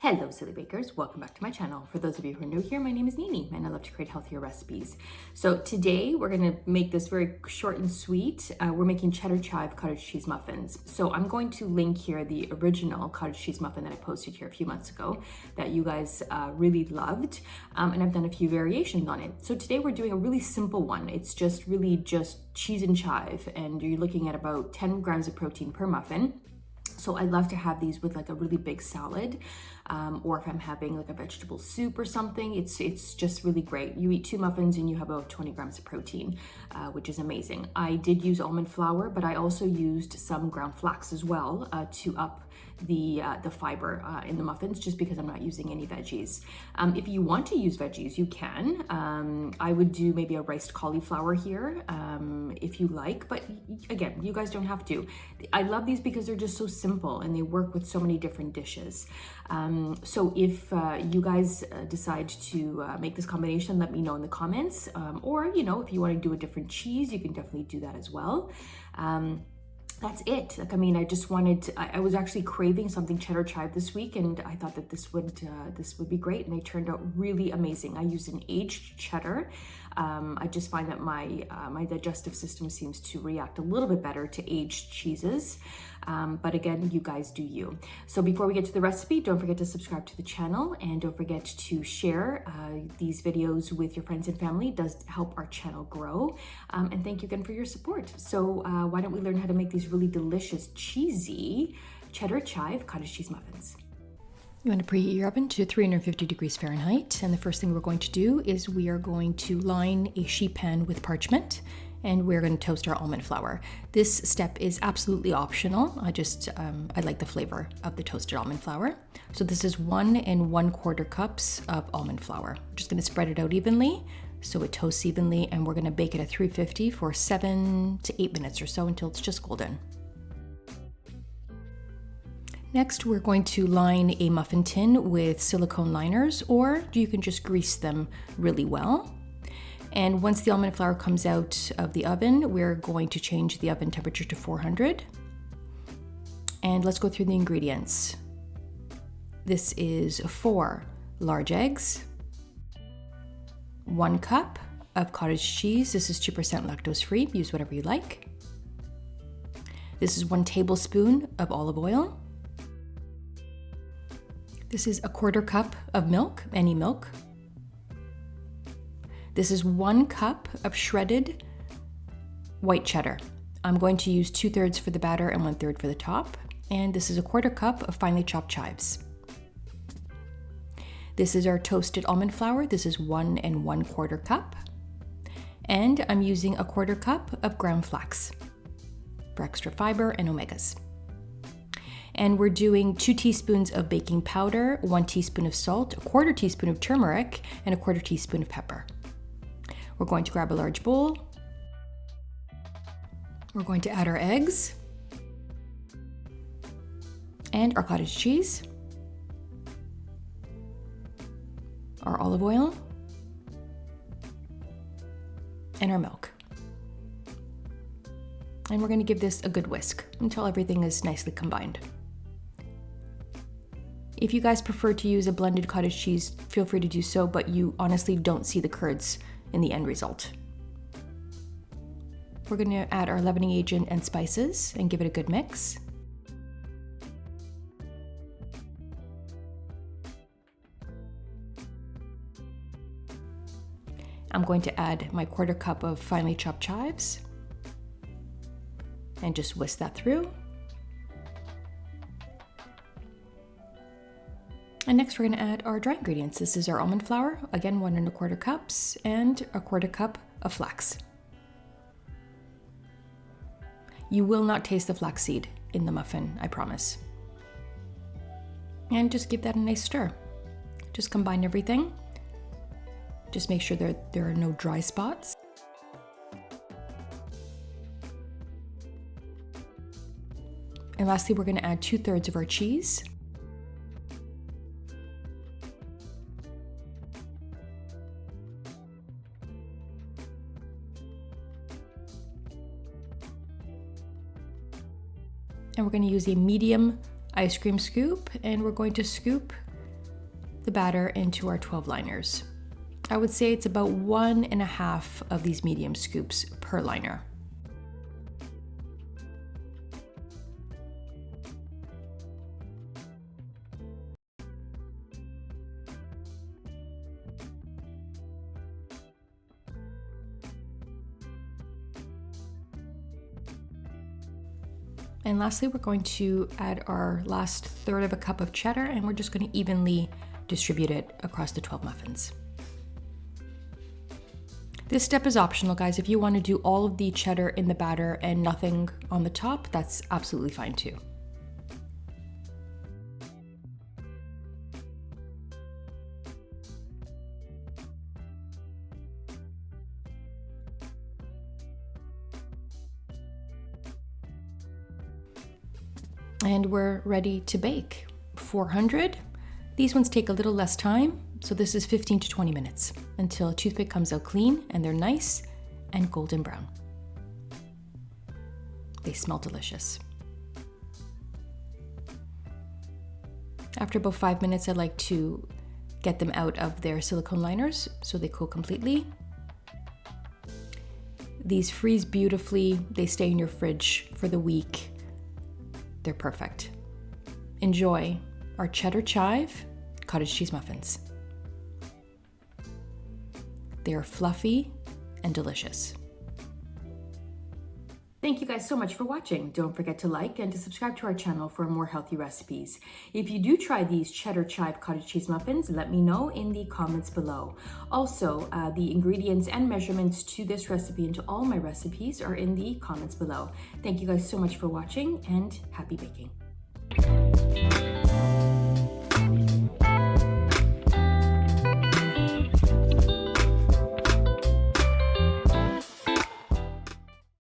Hello silly bakers, welcome back to my channel. For those of you who are new here, my name is Nini and I love to create healthier recipes. So today we're going to make this very short and sweet. We're making cheddar chive cottage cheese muffins. So I'm going to link here the original cottage cheese muffin that I posted here a few months ago that you guys really loved, and I've done a few variations on it. So today we're doing a really simple one. It's just cheese and chive, and you're looking at about 10 grams of protein per muffin. So I love to have these with like a really big salad, or if I'm having like a vegetable soup or something, it's just really great. You eat 2 muffins and you have about 20 grams of protein, which is amazing. I did use almond flour, but I also used some ground flax as well to up the fiber in the muffins, just because I'm not using any veggies. If you want to use veggies, you can. I would do maybe a riced cauliflower here if you like, but again, you guys don't have to. I love these because they're just so simple and they work with so many different dishes. So if you guys decide to make this combination, let me know in the comments, or if you want to do a different cheese, you can definitely do that as well. That's it. Like, I mean, I was actually craving something cheddar chive this week, and I thought that this would be great, and they turned out really amazing. I used an aged cheddar. I just find that my digestive system seems to react a little bit better to aged cheeses. But again, you guys do you. So before we get to the recipe, don't forget to subscribe to the channel, and don't forget to share these videos with your friends and family. It does help our channel grow. And thank you again for your support. So why don't we learn how to make these really delicious, cheesy cheddar chive cottage cheese muffins. You want to preheat your oven to 350 degrees Fahrenheit. And the first thing we're going to do is we are going to line a sheet pan with parchment, and we're going to toast our almond flour. This step is absolutely optional. I like the flavor of the toasted almond flour. So this is 1 1/4 cups of almond flour. I'm just going to spread it out evenly so it toasts evenly, and we're going to bake it at 350 for 7 to 8 minutes or so until it's just golden. Next, we're going to line a muffin tin with silicone liners, or you can just grease them really well. And once the almond flour comes out of the oven, we're going to change the oven temperature to 400. And let's go through the ingredients. This is 4 large eggs, 1 cup of cottage cheese. This is 2% lactose-free. Use whatever you like. This is 1 tablespoon of olive oil. This is 1/4 cup of milk, any milk. This is 1 cup of shredded white cheddar. I'm going to use 2/3 for the batter and 1/3 for the top. And this is 1/4 cup of finely chopped chives. This is our toasted almond flour. This is 1 1/4 cup. And I'm using 1/4 cup of ground flax for extra fiber and omegas. And we're doing 2 teaspoons of baking powder, 1 teaspoon of salt, 1/4 teaspoon of turmeric, and 1/4 teaspoon of pepper. We're going to grab a large bowl. We're going to add our eggs and our cottage cheese, our olive oil, and our milk. And we're going to give this a good whisk until everything is nicely combined. If you guys prefer to use a blended cottage cheese, feel free to do so, but you honestly don't see the curds in the end result. We're going to add our leavening agent and spices and give it a good mix. I'm going to add my 1/4 cup of finely chopped chives and just whisk that through. And next we're going to add our dry ingredients. This is our almond flour, again 1 1/4 cups, and 1/4 cup of flax. You will not taste the flaxseed in the muffin, I promise. And just give that a nice stir. Just combine everything. Just make sure there are no dry spots. And lastly, we're going to add 2/3 of our cheese. And we're going to use a medium ice cream scoop, and we're going to scoop the batter into our 12 liners. I would say it's about 1.5 of these medium scoops per liner. And lastly, we're going to add our last third of a cup of cheddar, and we're just going to evenly distribute it across the 12 muffins. This step is optional, guys. If you want to do all of the cheddar in the batter and nothing on the top, that's absolutely fine too. And we're ready to bake. 400. These ones take a little less time, so this is 15 to 20 minutes until a toothpick comes out clean and they're nice and golden brown. They smell delicious. After about 5 minutes, I like to get them out of their silicone liners so they cool completely. These freeze beautifully. They stay in your fridge for the week. They're perfect. Enjoy our Cheddar Chive cottage cheese muffins. They are fluffy and delicious. Thank you guys so much for watching. Don't forget to like and to subscribe to our channel for more healthy recipes. If you do try these Cheddar Chive cottage cheese muffins, let me know in the comments below. Also, the ingredients and measurements to this recipe and to all my recipes are in the comments below. Thank you guys so much for watching, and happy baking.